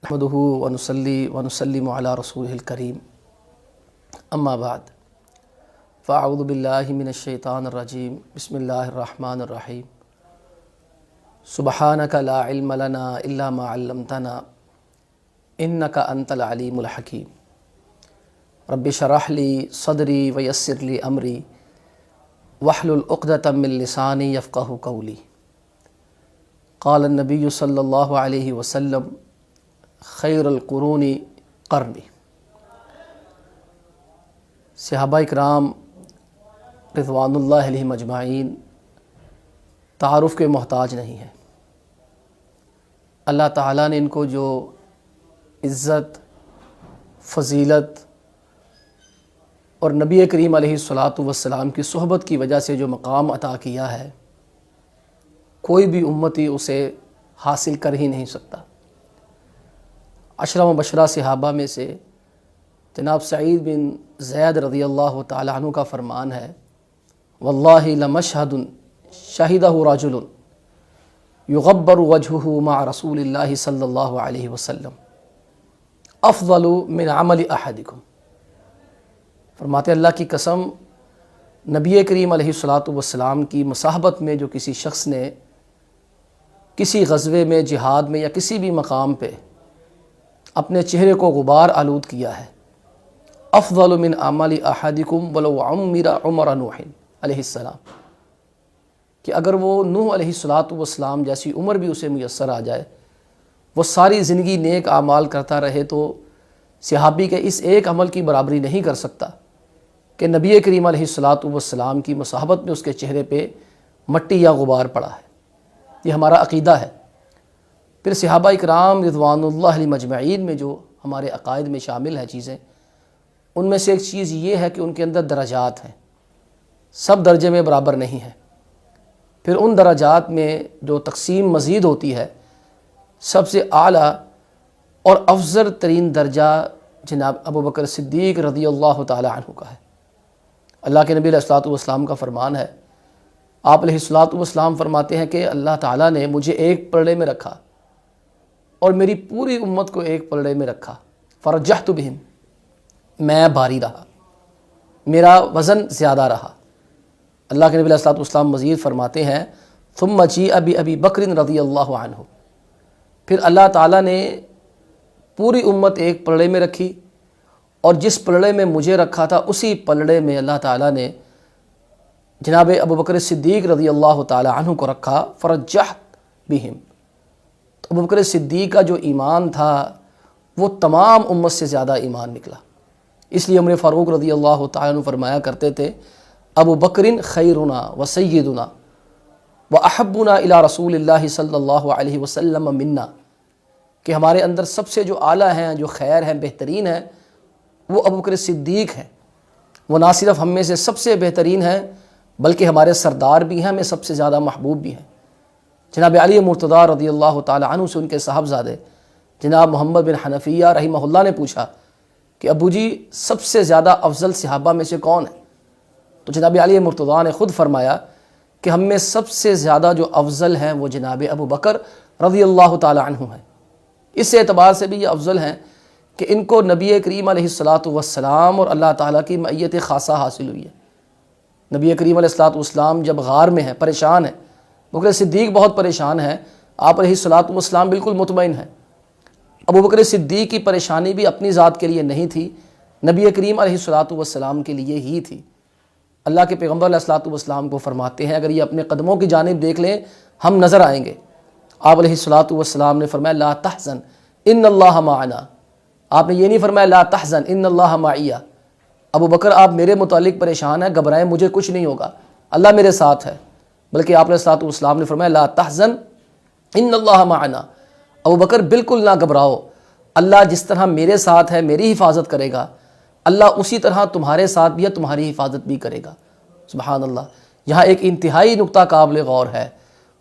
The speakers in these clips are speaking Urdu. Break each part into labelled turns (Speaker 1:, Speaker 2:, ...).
Speaker 1: نحمدہ ونصلی ونسلم علی رسولہ الکریم اما بعد فاعوذ باللہ من الشیطان الرجیم بسم اللہ الرحمن الرحیم سبحانک لا علم لنا الا ما علمتنا انک انت العلیم الحکیم رب اشرح لی صدری ویسر لی امری واحلل عقدۃ من لسانی یفقہوا قولی قال النبی صلی اللہ علیہ وسلم خیر القرون قرنی۔ صحابہ اکرام رضوان اللہ علیہم اجمعین تعارف کے محتاج نہیں ہیں۔ اللہ تعالیٰ نے ان کو جو عزت، فضیلت اور نبی کریم علیہ الصلاۃ کی صحبت کی وجہ سے جو مقام عطا کیا ہے، کوئی بھی امتی اسے حاصل کر ہی نہیں سکتا۔ عشرہ مبشرہ صحابہ میں سے جناب سعید بن زید رضی اللہ تعالی عنہ کا فرمان ہے، واللہ لمشہد شہدہ رجل یغبر وجہہ مع رسول اللہ صلی اللہ علیہ وسلم افضل من عمل احدکم۔ فرماتے اللہ کی قسم، نبی کریم علیہ الصلاۃ کی مصاحبت میں جو کسی شخص نے کسی غزوے میں، جہاد میں یا کسی بھی مقام پہ اپنے چہرے کو غبار آلود کیا ہے، افضل من عمل احدکم ولو عمر عمر نوح علیہ السلام، کہ اگر وہ نوح علیہ السلام جیسی عمر بھی اسے میسر آ جائے، وہ ساری زندگی نیک اعمال کرتا رہے، تو صحابی کے اس ایک عمل کی برابری نہیں کر سکتا کہ نبی کریم علیہ السلام کی مصاحبت میں اس کے چہرے پہ مٹی یا غبار پڑا ہے۔ یہ ہمارا عقیدہ ہے۔ پھر صحابہ اکرام رضوان اللہ علیہم اجمعین میں جو ہمارے عقائد میں شامل ہیں چیزیں، ان میں سے ایک چیز یہ ہے کہ ان کے اندر درجات ہیں، سب درجے میں برابر نہیں ہیں۔ پھر ان درجات میں جو تقسیم مزید ہوتی ہے، سب سے اعلیٰ اور افضل ترین درجہ جناب ابوبکر صدیق رضی اللہ تعالی عنہ کا ہے۔ اللہ کے نبی علیہ الصلوۃ کا فرمان ہے، آپ علیہ الصلوۃ فرماتے ہیں کہ اللہ تعالیٰ نے مجھے ایک پلڑے میں رکھا اور میری پوری امت کو ایک پلڑے میں رکھا، فرجحت بہم، میں بھاری رہا، میرا وزن زیادہ رہا۔ اللہ کے نبی علیہ الصلوۃ مزید فرماتے ہیں، ثم جیء بأبی بکر رضی اللہ عنہ، پھر اللہ تعالیٰ نے پوری امت ایک پلڑے میں رکھی، اور جس پلڑے میں مجھے رکھا تھا اسی پلڑے میں اللہ تعالیٰ نے جناب ابوبکر صدیق رضی اللہ تعالی عنہ کو رکھا، فرجحت بہم۔ تو ابوبکر صدیق کا جو ایمان تھا وہ تمام امت سے زیادہ ایمان نکلا۔ اس لیے عمر فاروق رضی اللہ تعالی عنہ فرمایا کرتے تھے، ابو بکر خیرنا و سیدنا و احبنا الی رسول اللہ صلی اللہ علیہ وسلم منا، کہ ہمارے اندر سب سے جو اعلیٰ ہیں، جو خیر ہیں، بہترین ہیں، وہ ابوبکر صدیق ہیں۔ وہ نہ صرف ہم میں سے سب سے بہترین ہیں بلکہ ہمارے سردار بھی ہیں، ہمیں سب سے زیادہ محبوب بھی ہیں۔ جناب علی مرتضیٰ رضی اللہ تعالی عنہ سے ان کے صاحبزادے جناب محمد بن حنفیہ رحمہ اللہ نے پوچھا کہ ابو جی سب سے زیادہ افضل صحابہ میں سے کون ہے؟ تو جناب علی مرتضیٰ نے خود فرمایا کہ ہم میں سب سے زیادہ جو افضل ہیں وہ جناب ابو بکر رضی اللہ تعالی عنہ ہیں۔ اس اعتبار سے بھی یہ افضل ہیں کہ ان کو نبی کریم علیہ السلام اور اللہ تعالیٰ کی معیت خاصہ حاصل ہوئی ہے۔ نبی کریم علیہ السلام جب غار میں ہیں، پریشان ہیں، ابوبکر صدیق بہت پریشان ہیں، آپ علیہ السلام بالکل مطمئن ہیں۔ ابوبکر صدیق کی پریشانی بھی اپنی ذات کے لیے نہیں تھی، نبی کریم علیہ السلام کے لیے ہی تھی۔ اللہ کے پیغمبر علیہ السلام کو فرماتے ہیں، اگر یہ اپنے قدموں کی جانب دیکھ لیں ہم نظر آئیں گے۔ آپ علیہ السلام نے فرمایا لا تحزن ان اللہ معنا، آپ نے یہ نہیں فرمایا لا تحزن ان اللہ معیہ، ابو بکر آپ میرے متعلق پریشان ہیں، گھبرائیں، مجھے کچھ نہیں ہوگا، اللہ میرے ساتھ ہے، بلکہ آپ علیہ السلام نے فرمایا لا تحزن ان اللہ معنا، ابو بکر بالکل نہ گھبراؤ، اللہ جس طرح میرے ساتھ ہے، میری حفاظت کرے گا، اللہ اسی طرح تمہارے ساتھ بھی ہے، تمہاری حفاظت بھی کرے گا۔ سبحان اللہ۔ یہاں ایک انتہائی نقطہ قابل غور ہے۔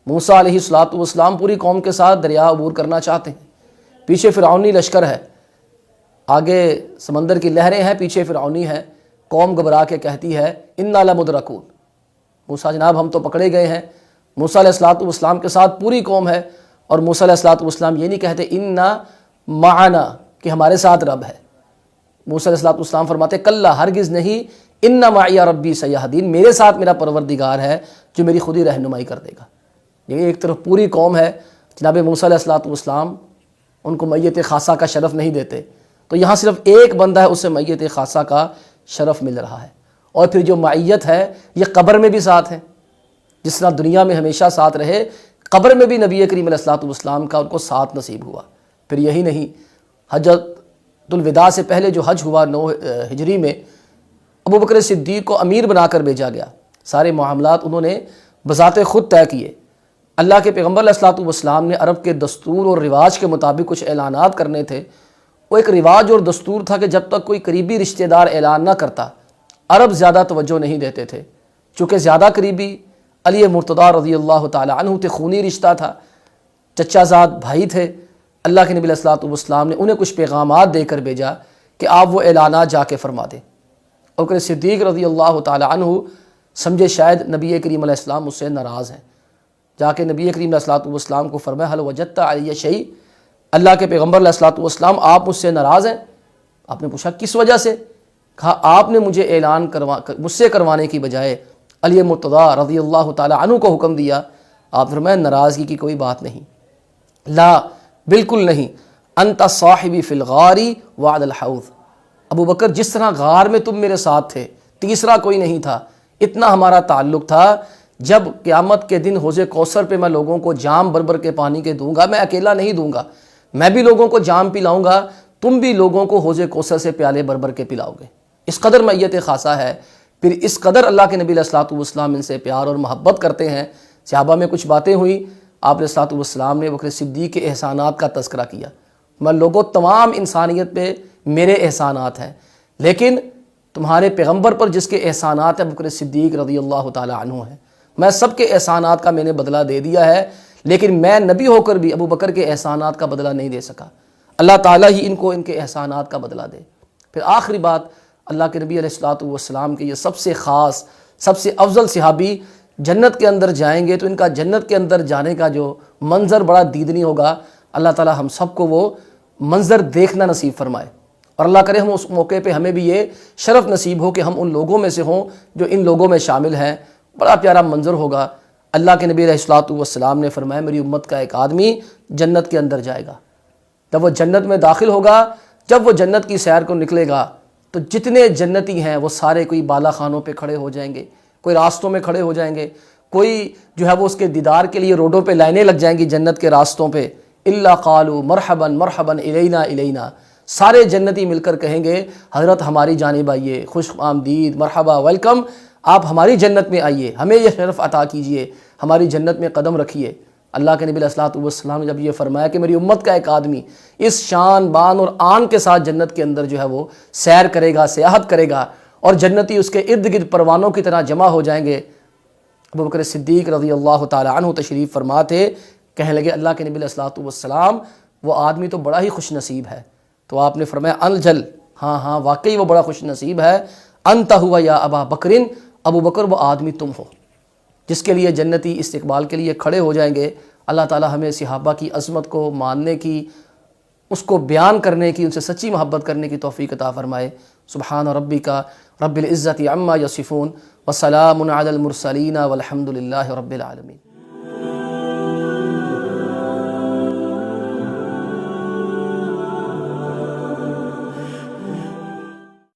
Speaker 1: موسیٰ علیہ السلام پوری قوم کے ساتھ دریا عبور کرنا چاہتے ہیں، پیچھے فرعونی لشکر ہے، آگے سمندر کی لہریں ہیں، پیچھے فرعونی ہے، قوم گھبرا کے کہتی ہے انا لمدرکون، موسیٰ جناب ہم تو پکڑے گئے ہیں۔ موسیٰ علیہ السلام کے ساتھ پوری قوم ہے، اور موسیٰ علیہ السلام یہ نہیں کہتے انا معنا کہ ہمارے ساتھ رب ہے۔ موسیٰ علیہ السلام فرماتے کلا ہرگز نہیں، ان معی ربی سیہدین، میرے ساتھ میرا پروردگار ہے جو میری خود ہی رہنمائی کر دے گا۔ یہ ایک طرف پوری قوم ہے، جناب موسیٰ علیہ السلام ان کو میت خاصہ کا شرف نہیں دیتے، تو یہاں صرف ایک بندہ ہے، اسے میت خاصہ کا شرف مل رہا ہے۔ اور پھر جو معیت ہے یہ قبر میں بھی ساتھ ہے، جس طرح دنیا میں ہمیشہ ساتھ رہے، قبر میں بھی نبی کریم علیہ السلام کا ان کو ساتھ نصیب ہوا۔ پھر یہی نہیں، حجۃ الوداع سے پہلے جو حج ہوا 9 ہجری میں، ابوبکر صدیق کو امیر بنا کر بھیجا گیا، سارے معاملات انہوں نے بذات خود طے کیے۔ اللہ کے پیغمبر علیہ السلام نے عرب کے دستور اور رواج کے مطابق کچھ اعلانات کرنے تھے۔ وہ ایک رواج اور دستور تھا کہ جب تک کوئی قریبی رشتہ دار اعلان نہ کرتا، عرب زیادہ توجہ نہیں دیتے تھے، چونکہ زیادہ قریبی علی مرتضیٰ رضی اللہ تعالی عنہ تھے، خونی رشتہ تھا، چچا زاد بھائی تھے۔ اللہ کے نبی علیہ السلام نے انہیں کچھ پیغامات دے کر بھیجا کہ آپ وہ اعلانات جا کے فرما دیں۔ ابوبکر صدیق رضی اللہ تعالی عنہ سمجھے شاید نبی کریم علیہ السلام مجھ سے ناراض ہیں، جا کے نبی کریم علیہ السلام کو فرمایا، هل وجدت علی شیء، اللہ کے پیغمبر علیہ السلام آپ مجھ سے ناراض ہیں؟ آپ نے پوچھا کس وجہ سے؟ کہا آپ نے مجھے اعلان مجھ سے کروانے کی بجائے علی مرتضیٰ رضی اللہ تعالی عنہ کو حکم دیا۔ آپ نے فرمایا ناراضگی کی کوئی بات نہیں، لا بالکل نہیں، انت صاحبی فی الغار وعد الحوض، ابو بکر جس طرح غار میں تم میرے ساتھ تھے، تیسرا کوئی نہیں تھا، اتنا ہمارا تعلق تھا، جب قیامت کے دن حوض کوثر پہ میں لوگوں کو جام بھر بھر کے پانی کے دوں گا، میں اکیلا نہیں دوں گا، میں بھی لوگوں کو جام پلاؤں گا، تم بھی لوگوں کو حوض کوثر سے پیالے بھر بھر کے پلاؤ گے۔ اس قدر میت خاصہ ہے، پھر اس قدر اللہ کے نبی علیہ السلام ان سے پیار اور محبت کرتے ہیں۔ صحابہ میں کچھ باتیں ہوئیں، آپ علیہ السلام نے بکر صدیق کے احسانات کا تذکرہ کیا۔ میں لوگوں تمام انسانیت پہ میرے احسانات ہیں، لیکن تمہارے پیغمبر پر جس کے احسانات ہیں بکر صدیق رضی اللہ تعالی عنہ ہیں، میں سب کے احسانات کا میں نے بدلہ دے دیا ہے، لیکن میں نبی ہو کر بھی ابو بکر کے احسانات کا بدلہ نہیں دے سکا۔ اللہ تعالیٰ ہی ان کو ان کے احسانات کا بدلہ دے۔ پھر آخری بات، اللہ کے نبی علیہ السلام کے یہ سب سے خاص، سب سے افضل صحابی جنت کے اندر جائیں گے تو ان کا جنت کے اندر جانے کا جو منظر بڑا دیدنی ہوگا، اللہ تعالیٰ ہم سب کو وہ منظر دیکھنا نصیب فرمائے، اور اللہ کرے ہم اس موقع پہ ہمیں بھی یہ شرف نصیب ہو کہ ہم ان لوگوں میں سے ہوں جو ان لوگوں میں شامل ہیں۔ بڑا پیارا منظر ہوگا۔ اللہ کے نبی علیہ السلام نے فرمایا میری امت کا ایک آدمی جنت کے اندر جائے گا، جب وہ جنت میں داخل ہوگا، جب وہ جنت کی سیر کو نکلے گا تو جتنے جنتی ہیں وہ سارے کوئی بالا خانوں پہ کھڑے ہو جائیں گے، کوئی راستوں میں کھڑے ہو جائیں گے، کوئی جو ہے وہ اس کے دیدار کے لیے روڈوں پہ لائنیں لگ جائیں گی جنت کے راستوں پہ۔ الا قالوا مرحبا مرحبا الینا الینا، سارے جنتی مل کر کہیں گے حضرت ہماری جانب آئیے، خوش آمدید، مرحبا، ویلکم، آپ ہماری جنت میں آئیے، ہمیں یہ شرف عطا کیجئے، ہماری جنت میں قدم رکھیے۔ اللہ کے نبی علیہ السلام نے جب یہ فرمایا کہ میری امت کا ایک آدمی اس شان بان اور آن کے ساتھ جنت کے اندر جو ہے وہ سیر کرے گا، سیاحت کرے گا، اور جنتی اس کے ارد گرد پروانوں کی طرح جمع ہو جائیں گے، ابوبکر صدیق رضی اللہ تعالی عنہ تشریف فرما تھے، کہنے لگے اللہ کے نبی علیہ السلام وہ آدمی تو بڑا ہی خوش نصیب ہے۔ تو آپ نے فرمایا الجل، ہاں واقعی وہ بڑا خوش نصیب ہے، انت ہوا یا ابا بکرن، ابو بکر وہ آدمی تم ہو، جس کے لیے جنتی استقبال کے لیے کھڑے ہو جائیں گے۔ اللہ تعالی ہمیں صحابہ کی عظمت کو ماننے کی، اس کو بیان کرنے کی، ان سے سچی محبت کرنے کی توفیق عطا فرمائے۔ سبحان ربک رب العزت عما یصفون وسلام علی المرسلین والحمد للہ رب العالمین۔